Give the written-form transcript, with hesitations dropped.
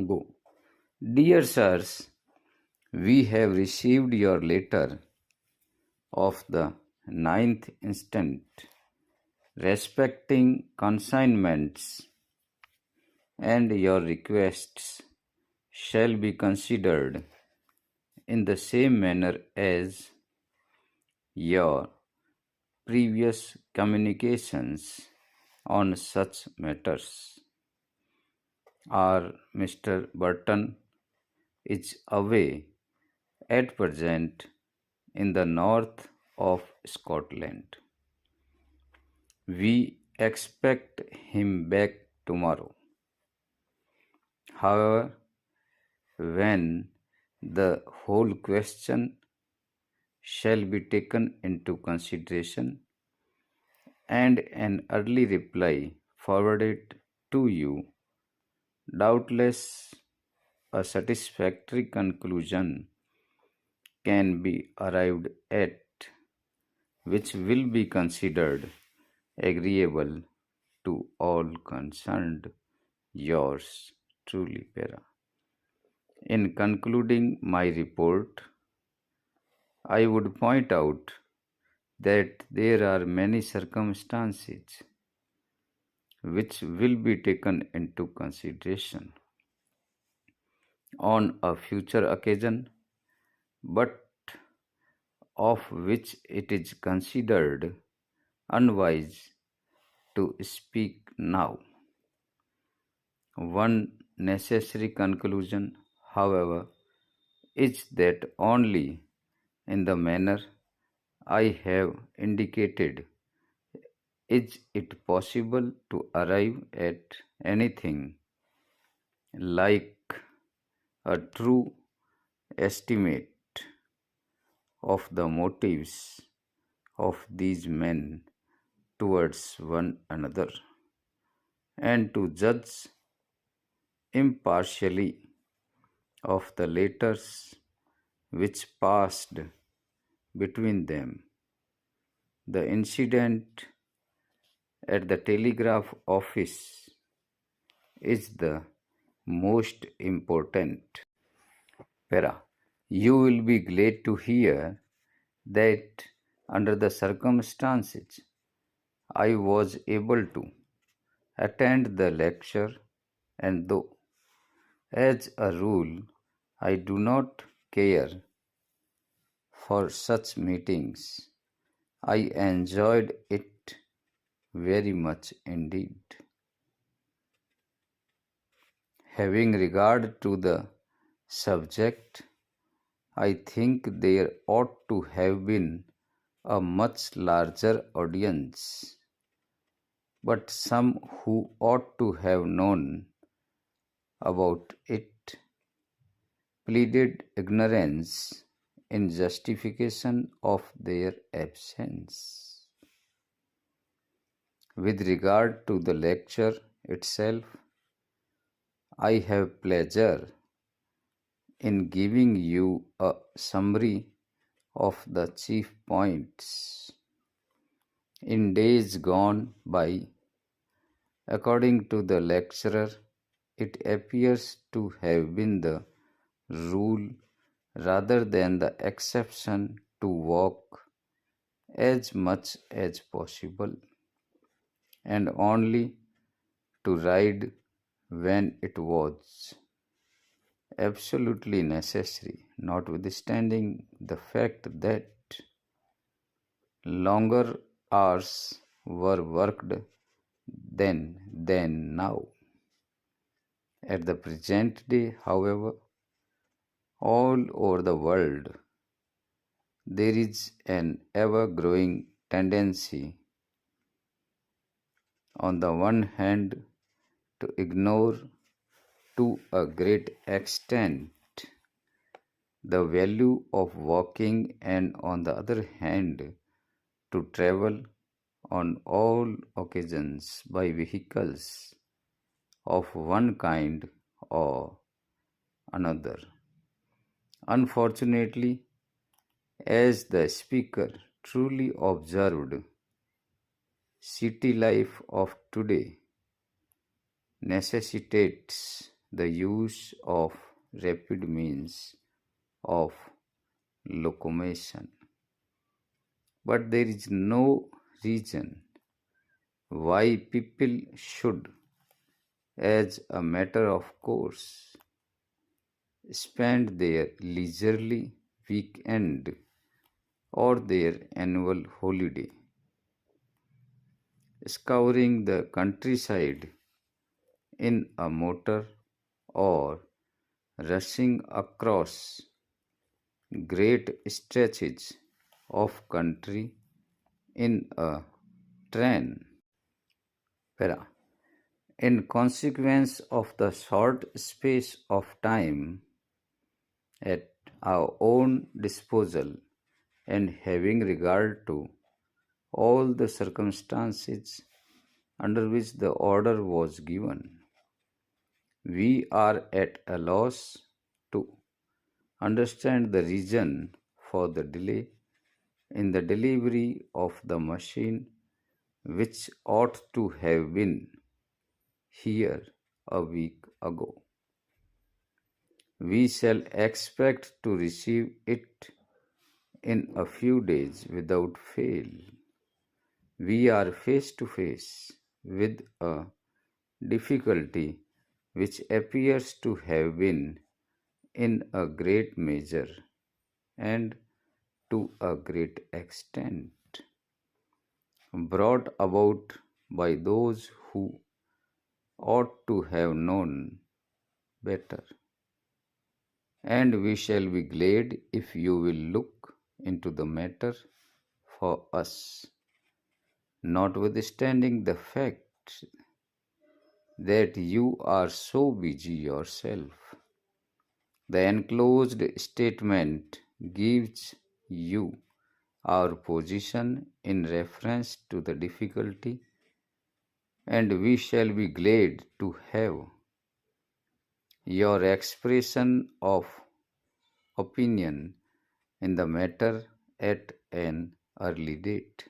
Go. Dear sirs, we have received your letter of the 9th instant respecting consignments, and your requests shall be considered in the same manner as your previous communications on such matters. Our Mr. Burton is away at present in the north of Scotland. We expect him back tomorrow. However, when the whole question shall be taken into consideration and an early reply forwarded to you, doubtless a satisfactory conclusion can be arrived at, which will be considered agreeable to all concerned. Yours truly, Para. In concluding my report, I would point out that there are many circumstances which will be taken into consideration on a future occasion, but of which it is considered unwise to speak now. One necessary conclusion, however, is that only in the manner I have indicated is it possible to arrive at anything like a true estimate of the motives of these men towards one another, and to judge impartially of the letters which passed between them. The incident at the telegraph office is the most important. Para, you will be glad to hear that under the circumstances I was able to attend the lecture, and though as a rule I do not care for such meetings, I enjoyed it very much indeed. Having regard to the subject, I think there ought to have been a much larger audience, but some who ought to have known about it pleaded ignorance in justification of their absence. With regard to the lecture itself, I have pleasure in giving you a summary of the chief points. In days gone by, according to the lecturer, it appears to have been the rule rather than the exception to walk as much as possible, and only to ride when it was absolutely necessary, notwithstanding the fact that longer hours were worked then than now. At the present day, however, all over the world, there is an ever-growing tendency, on the one hand, to ignore to a great extent the value of walking, and on the other hand, to travel on all occasions by vehicles of one kind or another. Unfortunately, as the speaker truly observed, city life of today necessitates the use of rapid means of locomotion. But there is no reason why people should, as a matter of course, spend their leisurely weekend or their annual holiday scouring the countryside in a motor or rushing across great stretches of country in a train. Para. In consequence of the short space of time at our own disposal and having regard to all the circumstances under which the order was given, we are at a loss to understand the reason for the delay in the delivery of the machine which ought to have been here a week ago. We shall expect to receive it in a few days without fail. We are face to face with a difficulty which appears to have been in a great measure and to a great extent brought about by those who ought to have known better. And we shall be glad if you will look into the matter for us, notwithstanding the fact that you are so busy yourself. The enclosed statement gives you our position in reference to the difficulty, and we shall be glad to have your expression of opinion in the matter at an early date.